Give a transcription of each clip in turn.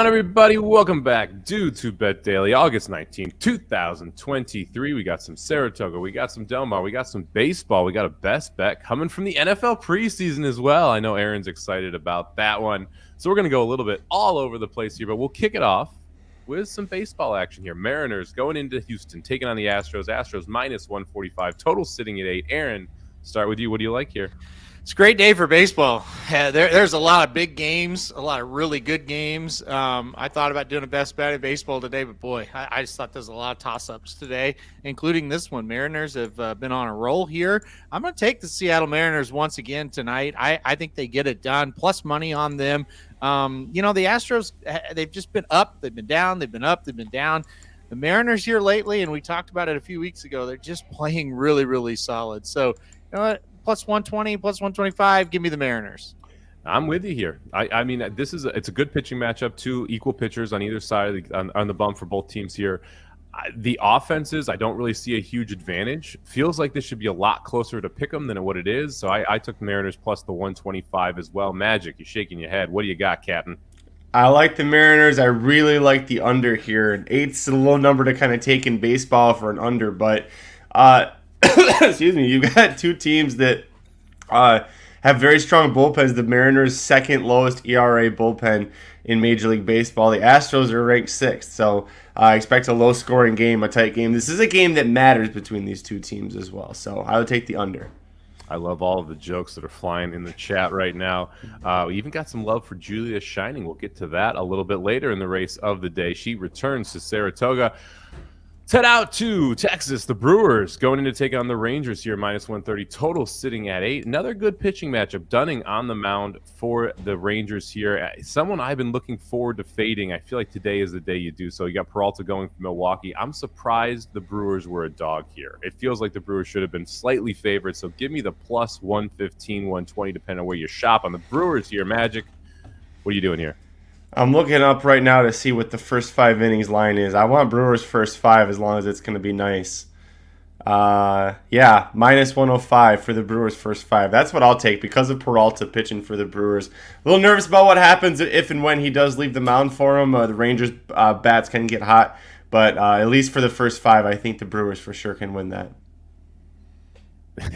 on, everybody? Welcome back, Dude to Bet Daily, August 19th, 2023. We got some Saratoga, we got some Del Mar, we got some baseball, we got a best bet coming from the NFL preseason as well. I know Aaron's excited about that one. So we're going to go a little bit all over the place here, but we'll kick it off with some baseball action here. Mariners going into Houston, taking on the Astros. Astros minus 145, total sitting at 8. Aaron, start with you. What do you like here? It's a great day for baseball. There's a lot of big games, a lot of really good games. I thought about doing a best bet in baseball today, but boy, I just thought there's a lot of toss-ups today, including this one. Mariners have been on a roll here. I'm going to take the Seattle Mariners once again tonight. I think they get it done, plus money on them. The Astros, they've just been up, they've been down, they've been up, they've been down. The Mariners here lately, and we talked about it a few weeks ago, they're just playing really, really solid. So, you know what? Plus 120, plus 125. Give me the Mariners. I'm with you here. I mean, it's a good pitching matchup. Two equal pitchers on either side on the bump for both teams here. The offenses, I don't really see a huge advantage. Feels like this should be a lot closer to pick 'em than what it is. So I took the Mariners plus the 125 as well. Magic, you're shaking your head. What do you got, Captain? I like the Mariners. I really like the under here. 8's a low number to kind of take in baseball for an under, but excuse me, you got two teams that have very strong bullpens. The Mariners' second lowest ERA bullpen in Major League Baseball. The Astros are ranked 6th, so I expect a low-scoring game, a tight game. This is a game that matters between these two teams as well, so I would take the under. I love all of the jokes that are flying in the chat right now. We even got some love for Julia Shining. We'll get to that a little bit later in the race of the day. She returns to Saratoga. Head out to Texas. The Brewers going in to take on the Rangers here, minus 130. Total sitting at 8. Another good pitching matchup. Dunning on the mound for the Rangers here. Someone I've been looking forward to fading. I feel like today is the day you do so. You got Peralta going from Milwaukee. I'm surprised the Brewers were a dog here. It feels like the Brewers should have been slightly favored. So give me the plus 115, 120, depending on where you shop on the Brewers here. Magic, what are you doing here? I'm looking up right now to see what the first 5 innings line is. I want Brewers first 5 as long as it's going to be nice. Minus 105 for the Brewers first 5. That's what I'll take because of Peralta pitching for the Brewers. A little nervous about what happens if and when he does leave the mound for him. The Rangers bats can get hot, but at least for the first 5, I think the Brewers for sure can win that.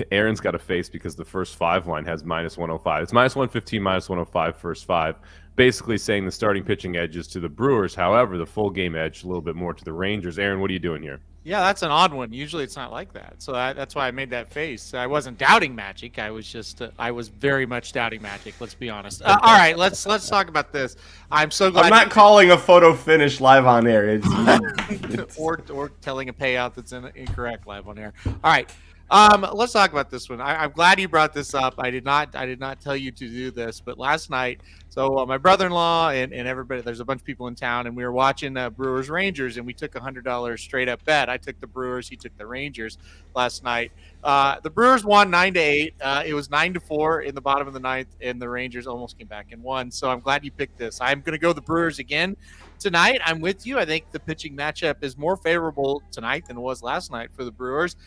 Aaron's got a face because the first 5 line has minus 105. It's minus 115, minus 105 first 5. Basically saying the starting pitching edge is to the Brewers. However, the full game edge a little bit more to the Rangers. Aaron, what are you doing here? Yeah, that's an odd one. Usually it's not like that. So that's why I made that face. I wasn't doubting Magic. I was just I was very much doubting Magic. Let's be honest. All right, let's talk about this. I'm so glad. I'm not calling a photo finish live on air. It's or telling a payout that's incorrect live on air. All right. Let's talk about this one. I'm glad you brought this up. I did not tell you to do this, but last night, so my brother-in-law and everybody, there's a bunch of people in town, and we were watching Brewers Rangers, and we took $100 straight up bet. I took the Brewers, he took the Rangers last night. The Brewers won 9-8. It was 9-4 in the bottom of the ninth, and the Rangers almost came back and won. So I'm glad you picked this. I'm going to go the Brewers again tonight. I'm with you. I think the pitching matchup is more favorable tonight than it was last night for the Brewers.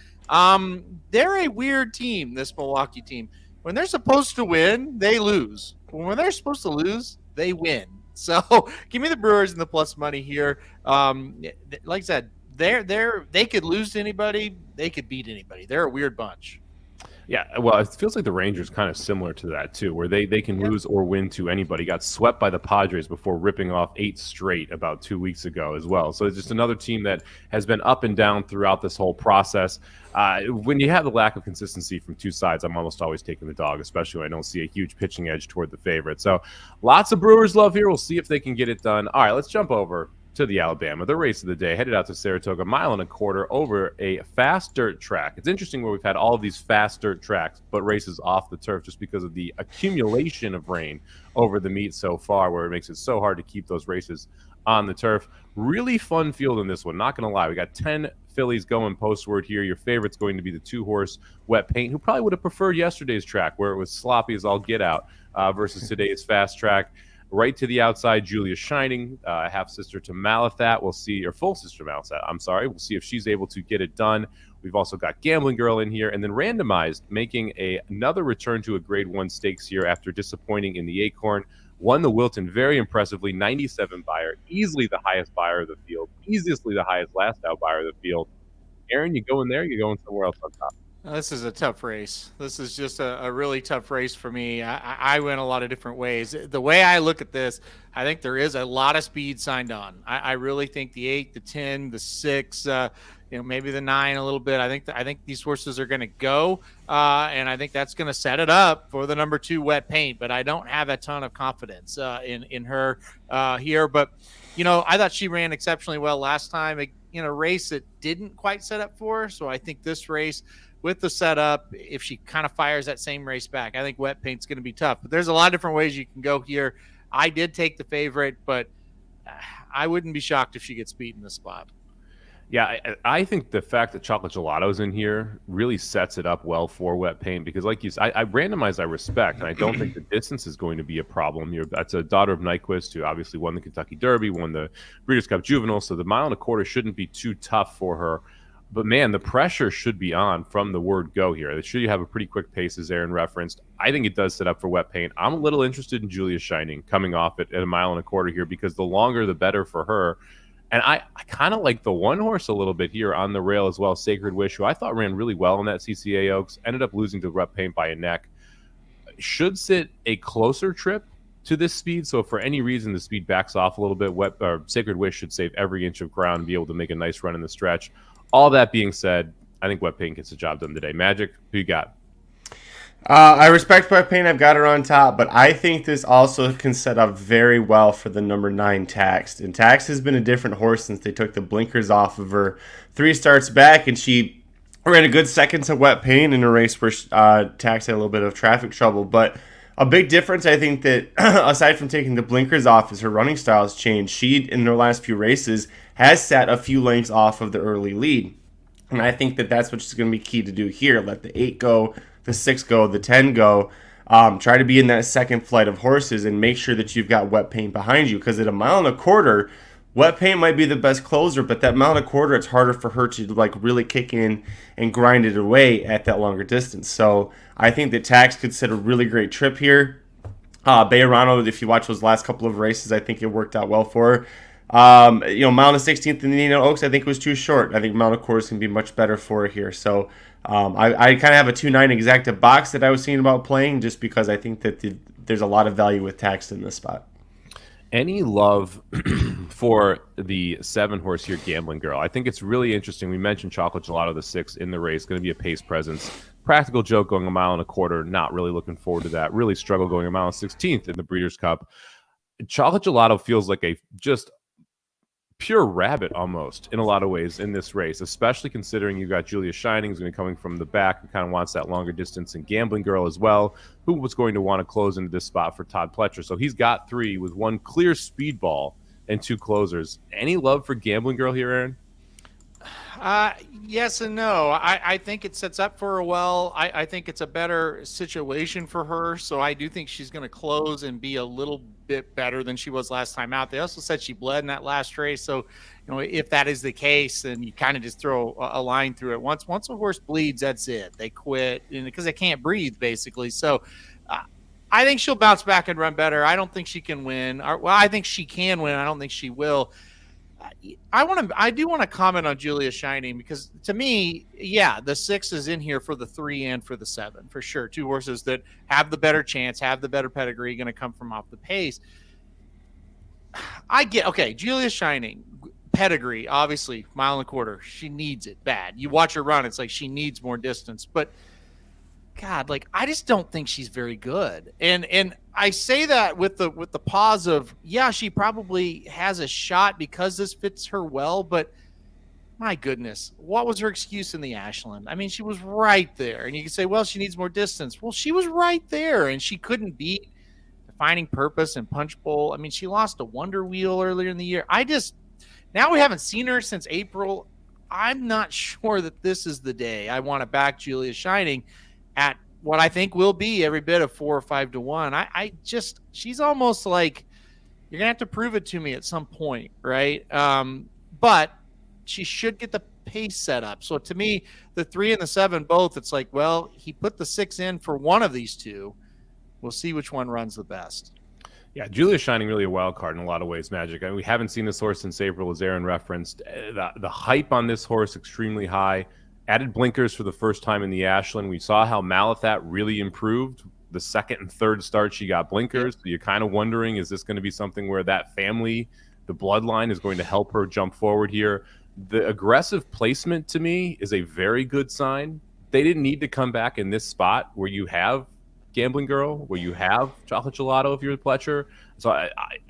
They're a weird team, this Milwaukee team. When they're supposed to win, they lose. When they're supposed to lose, they win. So give me the Brewers and the plus money here. Like I said, they could lose to anybody. They could beat anybody. They're a weird bunch. Yeah, well, it feels like the Rangers kind of similar to that, too, where they can lose or win to anybody. Got swept by the Padres before ripping off 8 straight about 2 weeks ago as well. So it's just another team that has been up and down throughout this whole process. When you have the lack of consistency from two sides, I'm almost always taking the dog, especially when I don't see a huge pitching edge toward the favorite. So lots of Brewers love here. We'll see if they can get it done. All right, let's jump over to the Alabama, the race of the day, headed out to Saratoga, 1.25 miles over a fast dirt track. It's interesting where we've had all of these fast dirt tracks, but races off the turf just because of the accumulation of rain over the meet so far, where it makes it so hard to keep those races on the turf. Really fun field in this one, not going to lie. We got 10 fillies going postward here. Your favorite's going to be the 2-horse Wet Paint, who probably would have preferred yesterday's track where it was sloppy as all get out versus today's fast track. Right to the outside, Julia Shining, half-sister to Malathat. We'll see, or full sister to Malathat, I'm sorry. We'll see if she's able to get it done. We've also got Gambling Girl in here. And then Randomized, making another return to a Grade 1 stakes here after disappointing in the Acorn. won the Wilton very impressively, 97 buyer, easily the highest buyer of the field, easily the highest last out buyer of the field. Aaron, you go in there, you're going somewhere else on top. This is a tough race. This is just a really tough race for me. I went a lot of different ways. The way I look at this, I think there is a lot of speed signed on. I really think the 8, the 10, the 6, maybe the 9 a little bit. I think these horses are going to go, and I think that's going to set it up for the number 2 Wet Paint. But I don't have a ton of confidence in her here. But I thought she ran exceptionally well last time in a race that didn't quite set up for her. So I think this race, with the setup, if she kind of fires that same race back, I think Wet Paint's going to be tough. But there's a lot of different ways you can go here. I did take the favorite, but I wouldn't be shocked if she gets beat in this spot. Yeah, I think the fact that Chocolate Gelato's in here really sets it up well for Wet Paint because, like you said, I randomized I respect, and I don't think the distance is going to be a problem here. That's a daughter of Nyquist, who obviously won the Kentucky Derby, won the Breeders' Cup Juvenile, so the 1.25 miles shouldn't be too tough for her. But, man, the pressure should be on from the word go here. They should have a pretty quick pace, as Aaron referenced. I think it does set up for Wet Paint. I'm a little interested in Julia Shining coming off at 1.25 miles here because the longer the better for her. And I kind of like the one horse a little bit here on the rail as well, Sacred Wish, who I thought ran really well in that CCA Oaks, ended up losing to Wet Paint by a neck. Should sit a closer trip to this speed, so if for any reason the speed backs off a little bit, Sacred Wish should save every inch of ground and be able to make a nice run in the stretch. All that being said, I think Wet Paint gets the job done today. Magic, who you got? I respect Wet Paint. I've got her on top, but I think this also can set up very well for the number 9 Taxed. And Taxed has been a different horse since they took the blinkers off of her 3 starts back, and she ran a good second to Wet Paint in a race where Taxed had a little bit of traffic trouble. But a big difference, I think, that aside from taking the blinkers off, is her running style has changed. She, in her last few races, has sat a few lengths off of the early lead. And I think that that's what's going to be key to do here. Let the 8 go, the 6 go, the 10 go. Try to be in that second flight of horses and make sure that you've got Wet Paint behind you. Because at 1.25 miles, Wet Paint might be the best closer, but that 1.25 miles, it's harder for her to really kick in and grind it away at that longer distance. So I think that Tax could set a really great trip here. Ronald, if you watch those last couple of races, I think it worked out well for her. Mile and 16th in the Indiana Oaks, I think was too short. I think 1.25 miles can be much better for her here. So I kind of have a 2.9 exacta box that I was thinking about playing just because I think that there's a lot of value with Tax in this spot. Any love for the 7 horse here, Gambling Girl? I think it's really interesting. We mentioned Chocolate Gelato, the 6 in the race, going to be a pace presence. Practical Joke going 1.25 miles, not really looking forward to that. Really struggle going 1 mile 16th in the Breeders' Cup. Chocolate Gelato feels like a just pure rabbit almost in a lot of ways in this race, especially considering you got Julia Shining who's going to be coming from the back and kind of wants that longer distance, and Gambling Girl as well, who was going to want to close into this spot for Todd Pletcher. So he's got 3 with 1 clear speedball and 2 closers. Any love for Gambling Girl here, Aaron? Yes and no. I think it sets up for her well. I think it's a better situation for her. So I do think she's going to close and be a little bit better than she was last time out. They also said she bled in that last race. So, if that is the case, then you kind of just throw a line through it. Once a horse bleeds, that's it. They quit because they can't breathe, basically. So I think she'll bounce back and run better. I don't think she can win. Well, I think she can win. I don't think she will. I do want to comment on Julia Shining because to me, yeah, the 6 is in here for the 3 and for the 7 for sure. 2 horses that have the better chance, have the better pedigree, going to come from off the pace. Julia Shining, pedigree, obviously 1.25 miles. She needs it bad. You watch her run, it's like she needs more distance, but God, I just don't think she's very good. And I say that with the pause of, yeah, she probably has a shot because this fits her well, but my goodness, what was her excuse in the Ashland? I mean, she was right there. And you can say, well, she needs more distance. Well, she was right there, and she couldn't beat Defining Purpose and Punch Bowl. I mean, she lost a Wonder Wheel earlier in the year. Now we haven't seen her since April. I'm not sure that this is the day I want to back Julia Shining at what I think will be every bit of 4 or 5 to 1. She's almost like, you're gonna have to prove it to me at some point, right? But she should get the pace set up. So to me, the 3 and the 7 both, it's like, well, he put the 6 in for one of these 2. We'll see which one runs the best. Yeah, Julia's shining really a wild card in a lot of ways, Magic. I mean, we haven't seen this horse since April, as Aaron referenced. The hype on this horse extremely high. Added blinkers for the first time in the Ashland. We saw how Malathat really improved. The second and third start, she got blinkers. So you're kind of wondering, is this going to be something where that family, the bloodline, is going to help her jump forward here? The aggressive placement, to me, is a very good sign. They didn't need to come back in this spot where you have Gambling Girl, where you have Chocolate Gelato if you're the Pletcher. So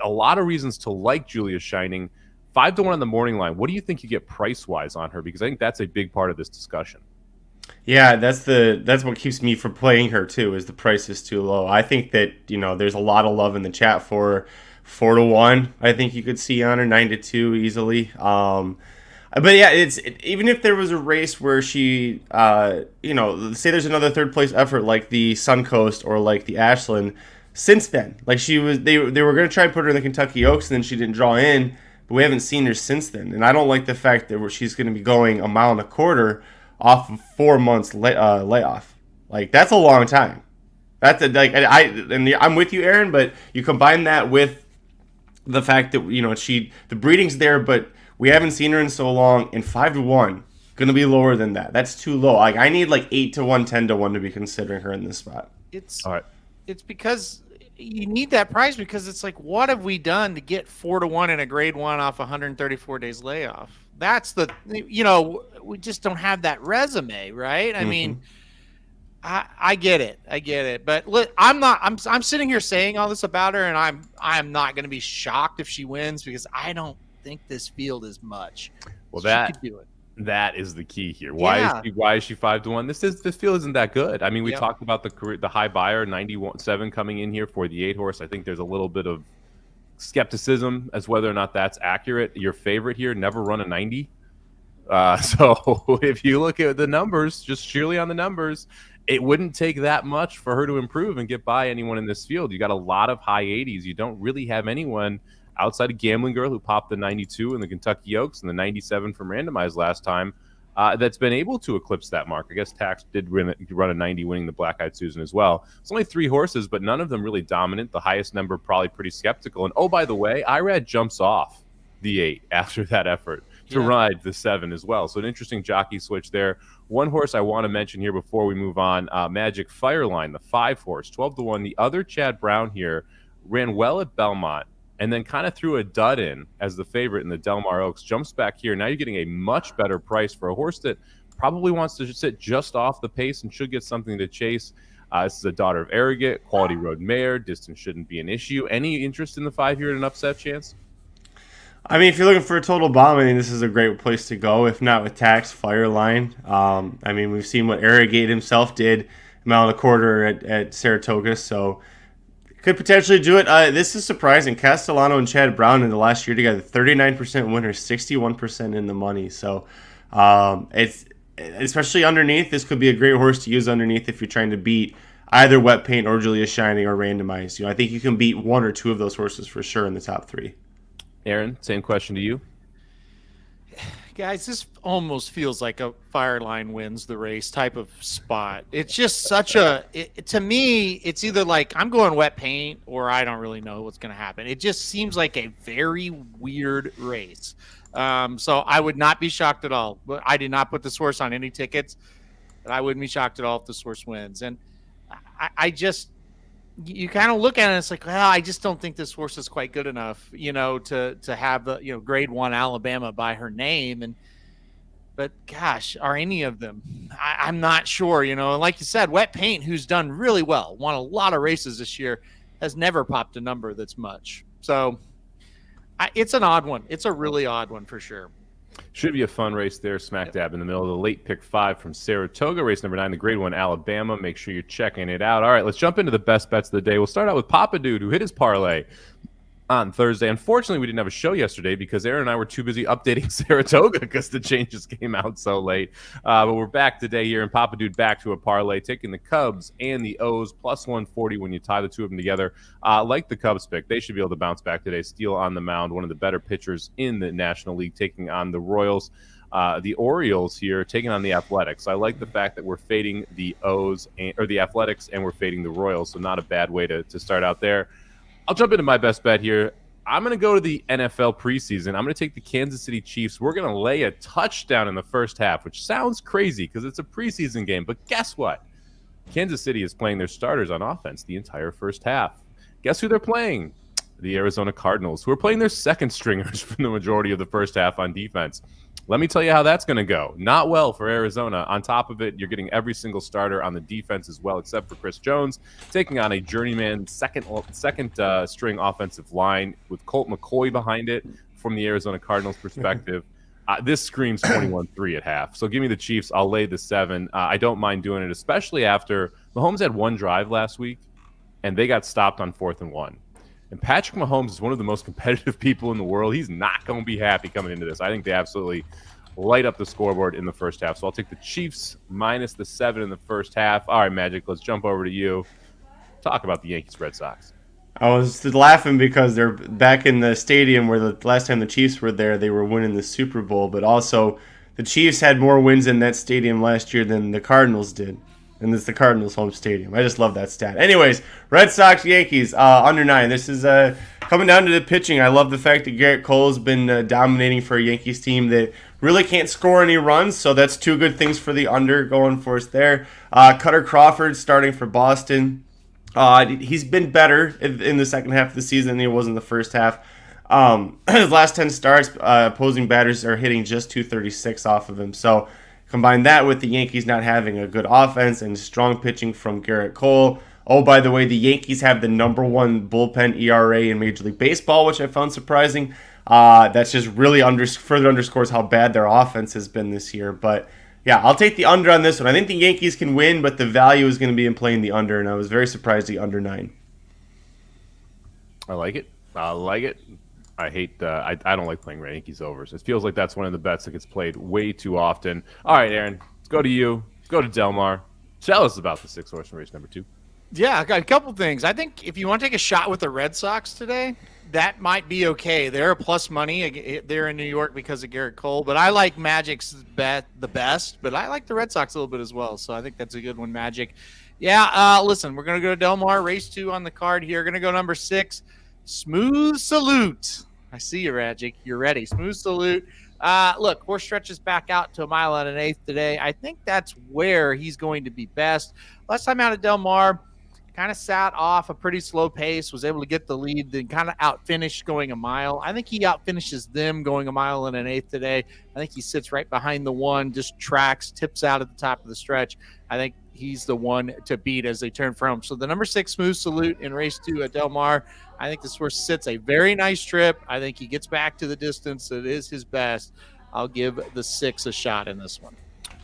a lot of reasons to like Julia Shining. 5-1 on the morning line. What do you think you get price-wise on her? Because I think that's a big part of this discussion. Yeah, that's what keeps me from playing her too, is the price is too low. I think that, there's a lot of love in the chat for 4-1. I think you could see on her 9-2 easily. But yeah, even if there was a race where she, say there's another third place effort like the Suncoast or like the Ashland. Since then, like they were going to try and put her in the Kentucky Oaks, and then she didn't draw in. But we haven't seen her since then, and I don't like the fact that she's going to be going 1.25 miles off of 4 months layoff. Like, that's a long time. I'm with you, Aaron, but you combine that with the fact that the breeding's there, but we haven't seen her in so long, and 5-1 going to be lower than that. That's too low. Like, I need like 8-1, 10-1 to be considering her in this spot. All right. It's because you need that price, because it's like, what have we done to get 4-1 in a grade 1 off 134 days layoff? That's we just don't have that resume, right? I mean, I get it. But look, I'm sitting here saying all this about her, and I'm not going to be shocked if she wins, because I don't think this field is much. Well, she could do it. That is the key here. Why is she 5-1? This field isn't that good. I mean, we talked about the high buyer 91.7 coming in here for the 8 horse. I think there's a little bit of skepticism as whether or not that's accurate. Your favorite here never run a 90. So if you look at the numbers, just sheerly on the numbers, it wouldn't take that much for her to improve and get by anyone in this field. You got a lot of high 80s. You don't really have anyone outside of Gambling Girl, who popped the 92 in the Kentucky Oaks and the 97 from randomized last time, that's been able to eclipse that mark. I guess Tax did run a 90, winning the Black Eyed Susan as well. It's only 3 horses, but none of them really dominant. The highest number probably pretty skeptical. And oh, by the way, Irad jumps off the 8 after that effort to ride the 7 as well. So an interesting jockey switch there. One horse I want to mention here before we move on, Magic Fireline, the 5 horse, 12-1. The other Chad Brown here ran well at Belmont, and then kind of threw a dud in as the favorite in the Del Mar Oaks. Jumps back here. Now you're getting a much better price for a horse that probably wants to sit just off the pace and should get something to chase. This is a daughter of Arrogate, quality road mare. Distance shouldn't be an issue. Any interest in the 5 here at an upset chance? I mean, if you're looking for a total bomb, I mean, this is a great place to go. If not with Tax, Fireline. I mean, we've seen what Arrogate himself did, 1.25 miles at Saratoga, so could potentially do it. This is surprising. Castellano and Chad Brown in the last year together, 39% winners, 61% in the money. So it's especially underneath. This could be a great horse to use underneath if you're trying to beat either Wet Paint or Julia Shining or Randomized. I think you can beat 1 or 2 of those horses for sure in the top 3. Aaron, same question to you. Guys, this almost feels like a Fireline wins the race type of spot. It's just such to me, it's either like I'm going Wet Paint or I don't really know what's going to happen. It just seems like a very weird race. So I would not be shocked at all. I did not put this horse on any tickets, but I wouldn't be shocked at all if this horse wins. And I just, you kind of look at it and it's like, well, I just don't think this horse is quite good enough, to have the, grade 1 Alabama by her name. But gosh, are any of them? I'm not sure, And like you said, Wet Paint, who's done really well, won a lot of races this year, has never popped a number that's much. So it's an odd one. It's a really odd one for sure. Should be a fun race there, smack dab in the middle of the late pick 5 from Saratoga, race number 9, the grade 1 Alabama. Make sure you're checking it out. All right, let's jump into the best bets of the day. We'll start out with Papa Dude, who hit his parlay on Thursday. Unfortunately, we didn't have a show yesterday because Aaron and I were too busy updating Saratoga because the changes came out so late. But we're back today here, and Papa Dude back to a parlay, taking the Cubs and the O's, plus 140 when you tie the 2 of them together. Like the Cubs pick, they should be able to bounce back today. Steele on the mound, one of the better pitchers in the National League, taking on the Royals. The Orioles here taking on the Athletics. I like the fact that we're fading the O's or the Athletics and we're fading the Royals, so not a bad way to start out there. I'll jump into my best bet here. I'm going to go to the NFL preseason. I'm going to take the Kansas City Chiefs. We're going to lay a touchdown in the first half, which sounds crazy because it's a preseason game. But guess what? Kansas City is playing their starters on offense the entire first half. Guess who they're playing? The Arizona Cardinals, who are playing their second stringers for the majority of the first half on defense. Let me tell you how that's going to go. Not well for Arizona. On top of it, you're getting every single starter on the defense as well, except for Chris Jones, taking on a journeyman second string offensive line with Colt McCoy behind it from the Arizona Cardinals perspective. This screams 21-3 at half. So give me the Chiefs. I'll lay the 7. I don't mind doing it, especially after Mahomes had one drive last week, and they got stopped on 4th and 1. And Patrick Mahomes is one of the most competitive people in the world. He's not going to be happy coming into this. I think they absolutely light up the scoreboard in the first half. So I'll take the Chiefs minus the 7 in the first half. All right, Magic, let's jump over to you. Talk about the Yankees-Red Sox. I was laughing because they're back in the stadium where the last time the Chiefs were there, they were winning the Super Bowl. But also, the Chiefs had more wins in that stadium last year than the Cardinals did. And it's the Cardinals' home stadium. I just love that stat. Anyways, Red Sox, Yankees, under 9. This is coming down to the pitching. I love the fact that Garrett Cole's been dominating for a Yankees team that really can't score any runs, so that's 2 good things for the under going for us there. Cutter Crawford starting for Boston. He's been better in the second half of the season than he was in the first half. His last 10 starts, opposing batters are hitting just 236 off of him, so combine that with the Yankees not having a good offense and strong pitching from Garrett Cole. Oh, by the way, the Yankees have the number 1 bullpen ERA in Major League Baseball, which I found surprising. That's just really further underscores how bad their offense has been this year. But, yeah, I'll take the under on this one. I think the Yankees can win, but the value is going to be in playing the under, and I was very surprised the under 9. I like it. I hate I don't like playing Yankees overs. It feels like that's one of the bets that gets played way too often. All right, Aaron, let's go to you. Let's go to Del Mar. Tell us about the 6-horse race number 2. Yeah, I got a couple things. I think if you want to take a shot with the Red Sox today, that might be okay. They're a plus money. They're in New York because of Garrett Cole, but I like Magic's bet the best, but I like the Red Sox a little bit as well, so I think that's a good one, Magic. Yeah, listen, we're going to go to Del Mar. Race 2 on the card here. Going to go number 6, Smooth Salute. I see you, Magic. You're ready. Smooth Salute. Look, horse stretches back out to 1 1/8 today. I think that's where he's going to be best. Last time out at Del Mar, kind of sat off a pretty slow pace, was able to get the lead, then kind of outfinished going a mile. I think he outfinishes them going 1 1/8 today. I think he sits right behind the 1, just tracks, tips out at the top of the stretch. I think he's the one to beat as they turn from. So the number 6 Smooth Salute in race 2 at Del Mar. I think this horse sits a very nice trip. I think he gets back to the distance. It is his best. I'll give the 6 a shot in this one.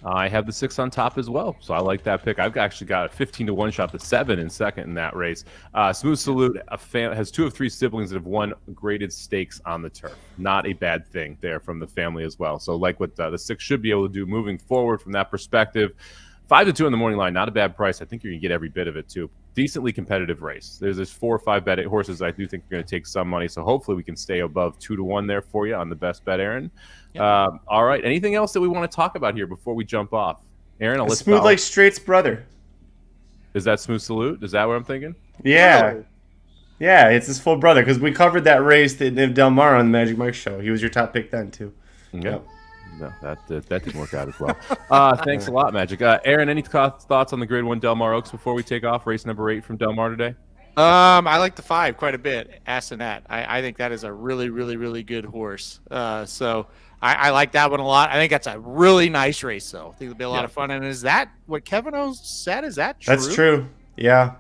I have the 6 on top as well, so I like that pick. I've actually got a 15-1 shot, the 7 in second in that race. Smooth Salute has 2 of 3 siblings that have won graded stakes on the turf. Not a bad thing there from the family as well. So like what the 6 should be able to do moving forward from that perspective. 5-2 in the morning line, not a bad price. I think you're going to get every bit of it, too. Decently competitive race. There's 4 or 5 bet horses I do think are going to take some money, so hopefully we can stay above 2-1 there for you on the best bet, Aaron. Yep. All right. Anything else that we want to talk about here before we jump off? Aaron, I'll let Smooth like Straight's brother. Is that Smooth Salute? Is that what I'm thinking? Yeah. Oh. Yeah, it's his full brother, because we covered that race in Del Mar on the Magic Mike show. He was your top pick then, too. Yeah. Yep. No, that didn't work out as well. Thanks a lot, Magic. Aaron, any thoughts on the Grade 1 Del Mar Oaks before we take off? Race number 8 from Del Mar today? I like the 5 quite a bit. Assinet. I think that is a really, really, really good horse. So I like that one a lot. I think that's a really nice race, though. I think it'll be a lot of fun. And is that what Kevin O said? Is that true? That's true. Yeah.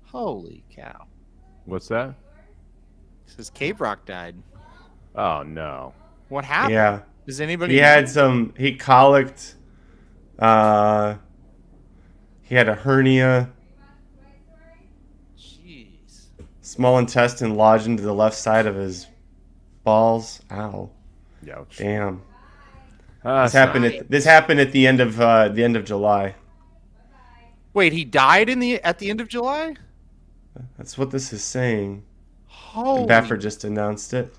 Holy cow. What's that? It says Cave Rock died. Oh, no. What happened? Yeah. Does anybody He know? had he colicked. He had a hernia. Jeez. Small intestine lodged into the left side of his balls. Ow. Ouch. Damn. This happened at the end of July. Wait, he died at the end of July? That's what this is saying. Holy. Baffert just announced it.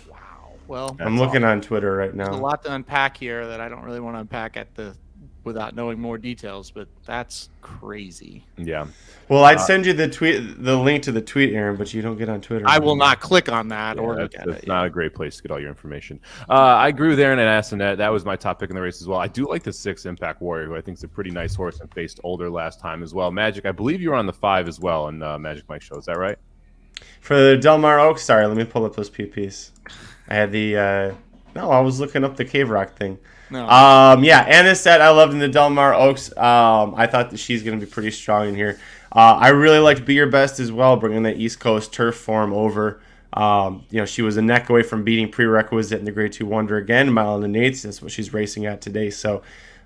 Wow. Well, I'm looking on Twitter right now. there's a lot to unpack here that I don't really want to unpack at the without knowing more details, but that's crazy. Yeah. Well, I'd send you the link to the tweet, Aaron, but you don't get on Twitter. I will not click on that Yeah, or look at that's it. not a great place to get all your information. I agree with Aaron and Assinet. That was my top pick in the race as well. I do like the 6 Impact Warrior, who I think is a pretty nice horse and faced older last time as well. Magic, I believe you were on the 5 as well in Magic Mike show. Is that right? For the Del Mar Oaks, sorry, let me pull up those PPs. I had the no, I was looking up the Cave Rock thing. No. Yeah, Anisette I loved in the Del Mar Oaks. I thought that she's going to be pretty strong in here. I really liked Be Your Best as well, bringing that East Coast turf form over. She was a neck away from beating Prerequisite in the Grade 2 Wonder again, mile and 8. That's what she's racing at today. So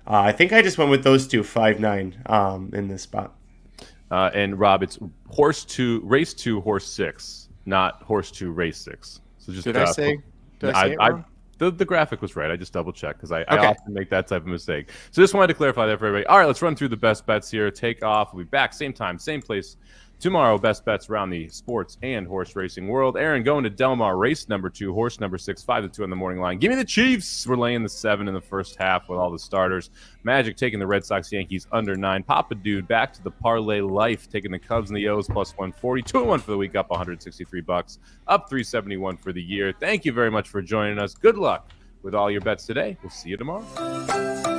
I think I just went with those two, 5-9 in this spot. And Rob, it's race 2, horse 6, not horse 2, race 6. So just Did I say it wrong? The graphic was right. I just double checked because I often make that type of mistake. So just wanted to clarify that for everybody. All right, let's run through the best bets here. Take off. We'll be back same time, same place tomorrow. Best bets around the sports and horse racing world. Aaron going to Del Mar, race number 2, horse number 6, 5-2 on the morning line. Give me the Chiefs. We're laying the 7 in the first half with all the starters. Magic taking the Red Sox Yankees under 9. Papa Dude back to the parlay life, taking the Cubs and the O's plus 140. 2-1 for the week, up $163, up $371 for the year. Thank you very much for joining us. Good luck with all your bets today. We'll see you tomorrow.